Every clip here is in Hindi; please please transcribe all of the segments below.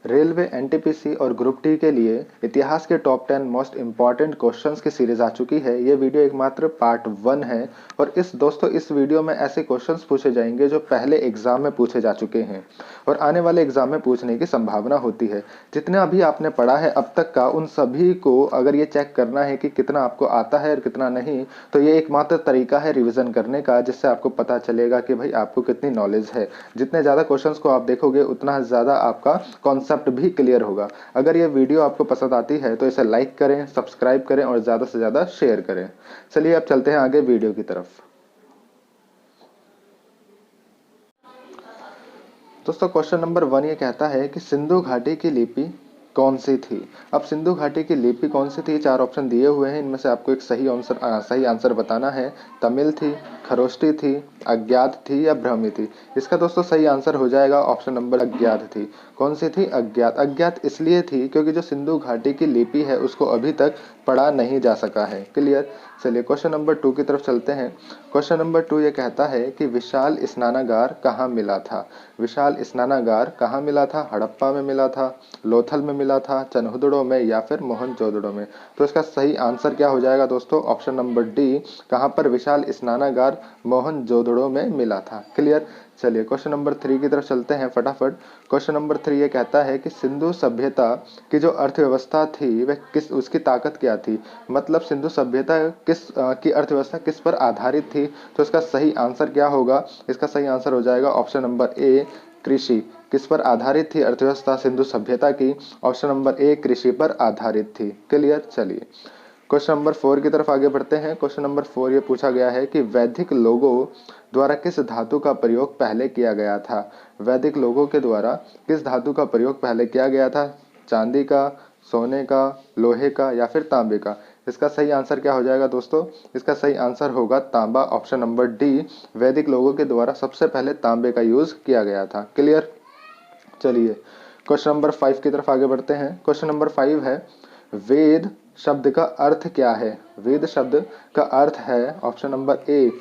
रेलवे, एनटीपीसी और ग्रुप डी के लिए इतिहास के टॉप 10 मोस्ट इम्पॉर्टेंट क्वेश्चंस की सीरीज आ चुकी है। ये वीडियो एकमात्र पार्ट 1 है और इस वीडियो में ऐसे क्वेश्चंस पूछे जाएंगे जो पहले एग्जाम में पूछे जा चुके हैं और आने वाले एग्जाम में पूछने की संभावना होती है। जितना अभी आपने पढ़ा है अब तक का, उन सभी को अगर ये चेक करना है कि कितना आपको आता है और कितना नहीं, तो ये एकमात्र तरीका है रिविजन करने का, जिससे आपको पता चलेगा कि भाई आपको कितनी नॉलेज है। जितने ज़्यादा क्वेश्चंस को आप देखोगे उतना ज़्यादा आपका कॉन्सेप्ट भी क्लियर होगा। अगर ये वीडियो आपको पसंद आती है तो इसे लाइक करें, सब्सक्राइब करें और ज़्यादा से ज़्यादा शेयर करें। चलिए अब चलते हैं आगे वीडियो की तरफ। दोस्तों क्वेश्चन नंबर 1 ये कहता है कि सिंधु घाटी की लिपि कौन सी थी। अब सिंधु घाटी की लिपि कौन सी थी, 4 ऑप्शन दिए हुए हैं, इनमें से आपको एक सही आंसर बताना है। तमिल थी, खरोष्टी थी, अज्ञात थी या ब्राह्मी थी। इसका दोस्तों सही आंसर हो जाएगा ऑप्शन नंबर अज्ञात थी। कौन सी थी? अज्ञात। अज्ञात इसलिए थी क्योंकि जो सिंधु घाटी की लिपि है उसको अभी तक पढ़ा नहीं जा सका है। क्लियर। चलिए क्वेश्चन नंबर 2 की तरफ चलते हैं। क्वेश्चन नंबर 2 ये कहता है कि विशाल स्नानागार कहाँ मिला था। विशाल स्नानागार कहाँ मिला था? हड़प्पा में मिला था, लोथल में मिला था, चनहुदड़ो में या फिर मोहनजोदड़ो में। तो इसका सही आंसर क्या हो जाएगा दोस्तों? ऑप्शन नंबर डी, कहाँ पर विशाल स्नानागार मोहनजोदड़ो में मिला था। क्लियर। चलिए क्वेश्चन नंबर 3 की तरफ चलते हैं फटाफट। क्वेश्चन नंबर 3 ये कहता है कि सिंधु सभ्यता की जो अर्थव्यवस्था थी वह किस, उसकी ताकत क्या थी। मतलब सिंधु सभ्यता की अर्थव्यवस्था किस पर आधारित थी। तो इसका सही आंसर क्या होगा? इसका सही आंसर हो जाएगा ऑप्शन नंबर ए, कृषि। किस पर आधारित थी अर्थव्यवस्था सिंधु सभ्यता की? ऑप्शन नंबर ए, कृषि पर आधारित थी। क्लियर। चलिए क्वेश्चन नंबर 4 की तरफ आगे बढ़ते हैं। क्वेश्चन नंबर 4 ये पूछा गया है कि वैदिक लोगों द्वारा किस धातु का प्रयोग पहले किया गया था। वैदिक लोगों के द्वारा किस धातु का प्रयोग पहले किया गया था? चांदी का, सोने का, लोहे का या फिर तांबे का। इसका सही आंसर क्या हो जाएगा दोस्तों? इसका सही आंसर होगा तांबा, ऑप्शन नंबर डी। वैदिक लोगों के द्वारा सबसे पहले तांबे का यूज किया गया था। क्लियर। चलिए क्वेश्चन नंबर 5 की तरफ आगे बढ़ते हैं। क्वेश्चन नंबर 5 है, वेद शब्द का अर्थ क्या है। वेद शब्द का अर्थ है ऑप्शन नंबर ए,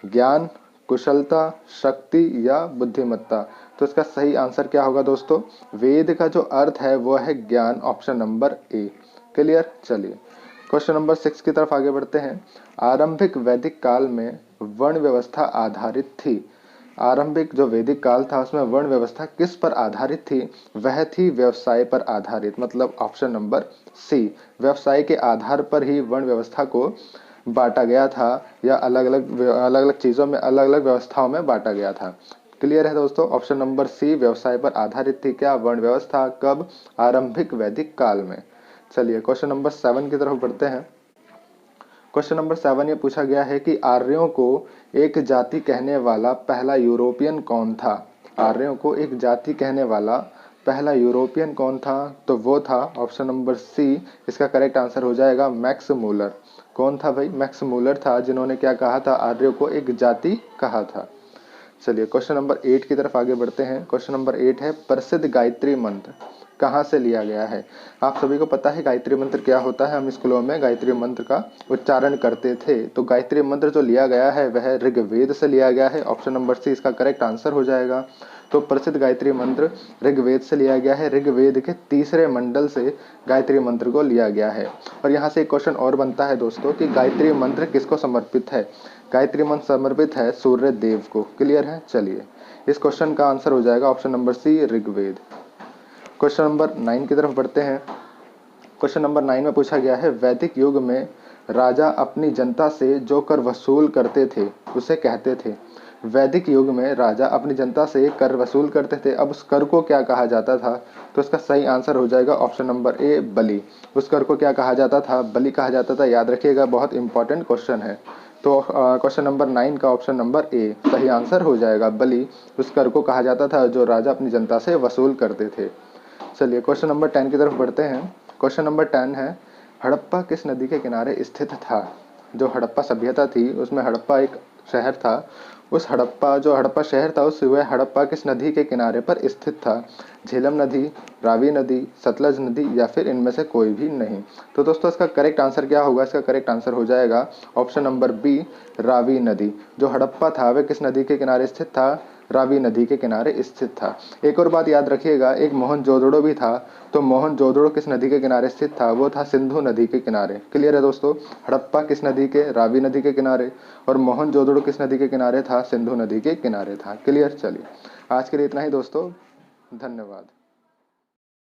ज्ञान, कुशलता, शक्ति या बुद्धिमत्ता। तो इसका सही आंसर क्या होगा दोस्तों? वेद का जो अर्थ है वो है ज्ञान, ऑप्शन नंबर ए। क्लियर। चलिए क्वेश्चन नंबर 6 की तरफ आगे बढ़ते हैं। आरंभिक वैदिक काल में वर्ण व्यवस्था आधारित थी। आरंभिक जो वैदिक काल था उसमें वर्ण व्यवस्था किस पर आधारित थी? वह थी व्यवसाय पर आधारित, मतलब ऑप्शन नंबर सी, व्यवसाय के आधार पर ही वर्ण व्यवस्था को बांटा गया था या अलग अलग चीज़ों में, अलग अलग व्यवस्थाओं में बांटा गया था। क्लियर है दोस्तों? ऑप्शन नंबर सी, व्यवसाय पर आधारित थी क्या वर्ण व्यवस्था? कब? आरंभिक वैदिक काल में। चलिए क्वेश्चन नंबर 7 की तरफ बढ़ते हैं। क्वेश्चन नंबर 7 ये पूछा गया है कि आर्यों को एक जाति कहने वाला पहला यूरोपियन कौन था। आर्यों को एक जाति कहने वाला पहला यूरोपियन कौन था? तो वो था ऑप्शन नंबर सी, इसका करेक्ट आंसर हो जाएगा मैक्स मूलर। कौन था भाई? मैक्स मूलर था, जिन्होंने क्या कहा था? आर्यों को एक जाति कहा था। चलिए क्वेश्चन नंबर 8 की तरफ आगे बढ़ते हैं। क्वेश्चन नंबर 8 है, प्रसिद्ध गायत्री मंत्र कहाँ से लिया गया है। आप सभी को पता है गायत्री मंत्र क्या होता है, हम स्कूलों में गायत्री मंत्र का उच्चारण करते थे। तो गायत्री मंत्र जो लिया गया है वह ऋग्वेद से लिया गया है, ऑप्शन नंबर सी इसका करेक्ट आंसर हो जाएगा। तो प्रसिद्ध गायत्री मंत्र ऋग्वेद से लिया गया है, ऋग्वेद के 3रे मंडल से गायत्री मंत्र को लिया गया है। और यहाँ से एक क्वेश्चन और बनता है दोस्तों कि गायत्री मंत्र किसको समर्पित है। गायत्री मंत्र समर्पित है सूर्य देव को। क्लियर है। चलिए इस क्वेश्चन का आंसर हो जाएगा option number C, Rigveda. Question number 9 की तरफ बढ़ते हैं। क्वेश्चन नंबर 9 में पूछा गया है, वैदिक युग में राजा अपनी जनता से जो कर वसूल करते थे उसे कहते थे। वैदिक युग में राजा अपनी जनता से कर वसूल करते थे, अब उस कर को क्या कहा जाता था? तो इसका सही आंसर हो जाएगा ऑप्शन नंबर ए, बलि। उस कर को क्या कहा जाता था? बलि कहा जाता था। याद रखिएगा, बहुत इंपॉर्टेंट क्वेश्चन है। तो क्वेश्चन नंबर 9 का ऑप्शन नंबर ए सही आंसर हो जाएगा, बलि। उस कर को कहा जाता था जो राजा अपनी जनता से वसूल करते थे। चलिए क्वेश्चन नंबर 10 की तरफ बढ़ते हैं। क्वेश्चन नंबर 10 है, हड़प्पा किस नदी के किनारे स्थित था। जो हड़प्पा सभ्यता थी उसमें हड़प्पा एक शहर था, उस हड़प्पा शहर था उस वह हड़प्पा किस नदी के किनारे पर स्थित था। झेलम नदी, रावी नदी, सतलज नदी या फिर इनमें से कोई भी नहीं। तो दोस्तों इसका करेक्ट आंसर क्या होगा? इसका करेक्ट आंसर हो जाएगा ऑप्शन नंबर बी, रावी नदी। जो हड़प्पा था वह किस नदी के किनारे स्थित था? रावी नदी के किनारे स्थित था। एक और बात याद रखिएगा, एक मोहनजोदड़ो भी था, तो मोहनजोदड़ो किस नदी के किनारे स्थित था? वो था सिंधु नदी के किनारे। क्लियर है दोस्तों? हड़प्पा किस नदी के? रावी नदी के किनारे। और मोहनजोदड़ो किस नदी के किनारे था? सिंधु नदी के किनारे था। क्लियर? चलिए, आज के लिए इतना ही दोस्तों, धन्यवाद।